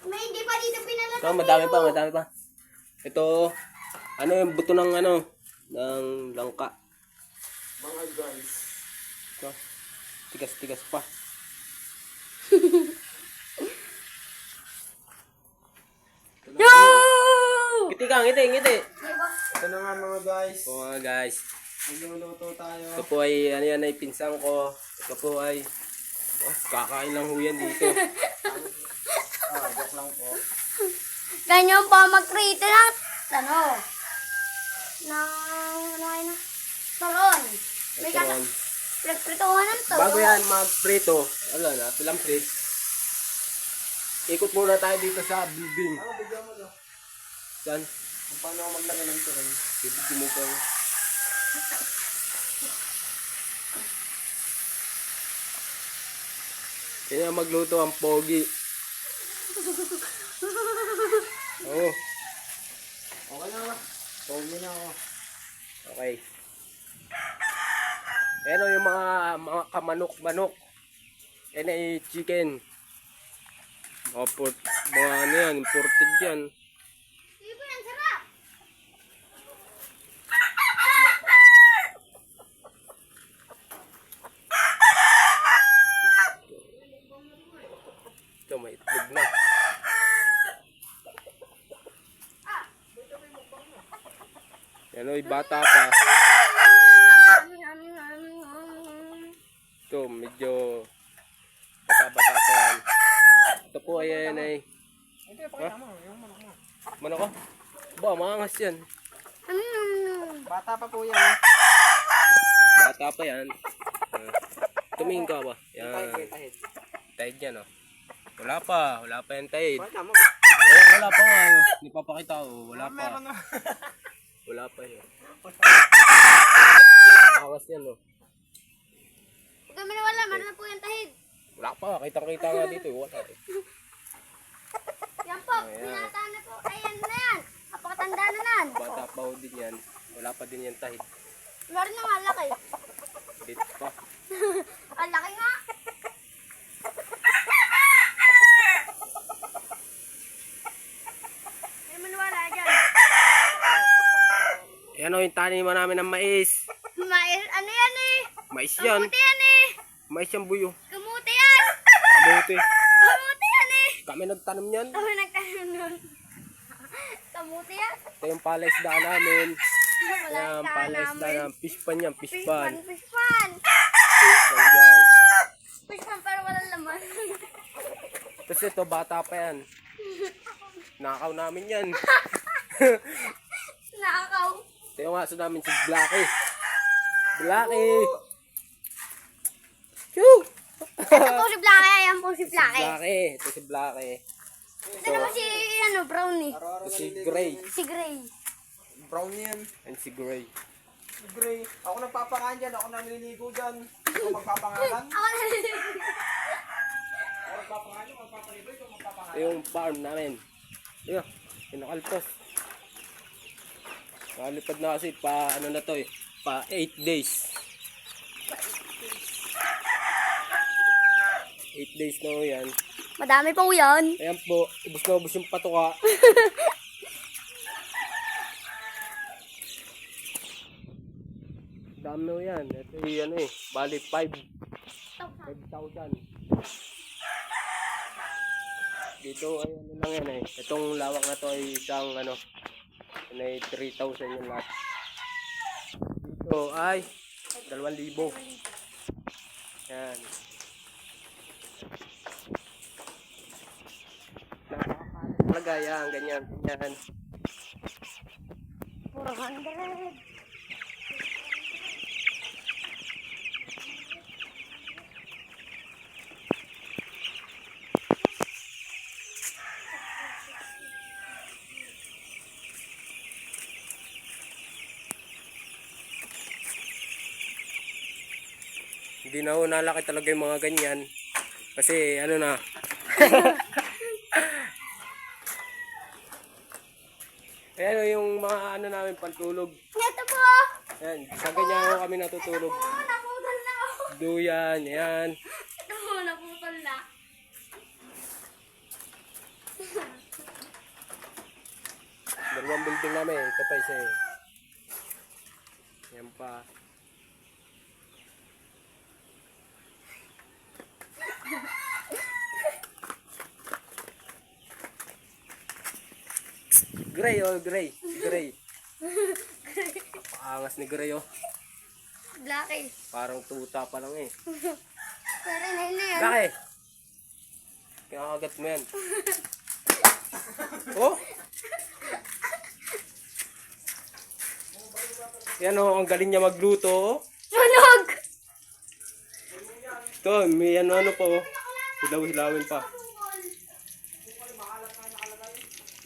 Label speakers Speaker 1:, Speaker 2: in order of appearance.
Speaker 1: May hindi pa dito pinalala.
Speaker 2: Ito, madami pa. Ito, ano yung buto ng ng langka.
Speaker 3: Mga guys.
Speaker 2: Ito, tigas pa.
Speaker 1: Yo!
Speaker 2: Ngiti ka, ngiti.
Speaker 3: Ito na nga mga guys.
Speaker 2: Ito mga guys.
Speaker 3: Magluluto tayo.
Speaker 2: Ito po ay, ano yan ay pinsang ko. Ito po ay, kakain lang ho yan dito.
Speaker 3: Joke lang po.
Speaker 1: Ganyan pa mag-create ng turon. May
Speaker 2: Ito,
Speaker 1: pinagprituhan ng turon.
Speaker 2: bago yan mag-prito, wala na, pilang prit. Ikot muna tayo dito sa building.
Speaker 3: Bigyan mo daw.
Speaker 2: Saan?
Speaker 3: Kung paano ako maglagay ng turon.
Speaker 2: Bibigyan mo pa. Kaya magluto ang pogi. Oo.
Speaker 3: Okay na ba? Pogi na ako.
Speaker 2: Okay. Pero yung mga kamanok-manok. Yan ay chicken. Mga ano yan, imported yan.
Speaker 1: Ibo yan, sarap.
Speaker 2: Ito, may itlog na. Yan o, bata pa. Ito, medyo bata-bata pa yan. Ito po ayan ay...
Speaker 3: Ito, pakita mo. Yung manok mo.
Speaker 2: Mano ko? Ba, maangas yan.
Speaker 3: Bata pa po yan.
Speaker 2: Bata pa yan. Tumingin ka ba? Yan.
Speaker 3: Tahid.
Speaker 2: Tahid yan o. Wala pa yung tahid.
Speaker 3: Pakita mo.
Speaker 2: Wala pa nga. Hindi papakita ko. Wala pa.
Speaker 3: Meron na.
Speaker 2: Wala pa yun. Maangas yan o.
Speaker 1: Huwag kami nawala, meron na po yung tahid.
Speaker 2: Wala pa. Kitang-kita nga dito. Wala eh.
Speaker 1: Yan po, pinata na po. Ayan na yan. Napakatanda na nan.
Speaker 2: Bata pa ho din yan. Wala pa din yan tahid.
Speaker 1: Meron na nga laki.
Speaker 2: Dito pa.
Speaker 1: Ang laki nga. May maniwala dyan.
Speaker 2: Yan o yung taniman namin ng mais.
Speaker 1: Ano yan eh?
Speaker 2: Mais yan.
Speaker 1: Kamuti yan eh.
Speaker 2: Mais yan buyo.
Speaker 1: Kamuti yan.
Speaker 2: Kamuti.
Speaker 1: Kamuti yan eh.
Speaker 2: Kami nagtanim yan.
Speaker 1: Kami nagtanong nun. Kamuti yan.
Speaker 2: Ito yung palaisdaan namin.
Speaker 1: Wala
Speaker 2: Yan,
Speaker 1: ka
Speaker 2: palaisdaan
Speaker 1: namin.
Speaker 2: yan. Fishpan yan, fishpan.
Speaker 1: Fishpan.
Speaker 2: Fishpan yan.
Speaker 1: Fishpan pero walang laman.
Speaker 2: Tapos ito, bata pa yan. Nakaw namin yan.
Speaker 1: Nakakaw.
Speaker 2: Ito yung aso namin si Blackie. Blackie! Choo!
Speaker 1: Ito po si Blackie. Ayan po si Blackie.
Speaker 2: Blackie. Ito si Blackie.
Speaker 1: Ito naman si Brownie.
Speaker 2: Ito si Gray.
Speaker 1: Si Gray.
Speaker 3: Brown yan.
Speaker 2: And si Gray.
Speaker 3: Gray. Ako nagpapangalan dyan. Ako naliligo dyan. Ako magpapangalan.
Speaker 1: Ako na.
Speaker 3: Ako magpapangalan. Magpapalibre. Ito magpapangalan.
Speaker 2: Ito yung farm namin. Ayan, pinakalpos. Nakalipad na kasi pa ano na to eh. Pa 8 days. 8 days na ho yan.
Speaker 1: Madami po yan.
Speaker 2: Ayan po, ubos na ubos yung patuka. Dami ho yan. Ito yung ano eh, bali 5,000. Dito ay ano lang yan eh. Itong lawak na to ay isang ano, ano ay 3,000 yung lahat. Dito ay 2,000. Yan. Talaga yan, ganyan, ganyan.
Speaker 1: 400.
Speaker 2: Hindi na ho nalaki talaga yung mga ganyan. Kasi ano na. Ayan yung mga ano namin pantulog.
Speaker 1: Ito po.
Speaker 2: Ayan, sa ganyan ho kami natutulog.
Speaker 1: Oh, naputol na ako.
Speaker 2: Duyan, yan.
Speaker 1: Ito po, naputol na.
Speaker 2: Dalawang building namin. Ito pa isa eh. Yan pa. Gray oh, gray. Gray. Angas ni Gray oh.
Speaker 1: Blackie.
Speaker 2: Parang tuta pa lang eh.
Speaker 1: Pero na yan.
Speaker 2: Laki! Kinakagat mo yan. Oh! Yan oh, ang galing niya magluto oh.
Speaker 1: Sunog!
Speaker 2: Ito, may ano pa oh. Hilaw-hilawin pa.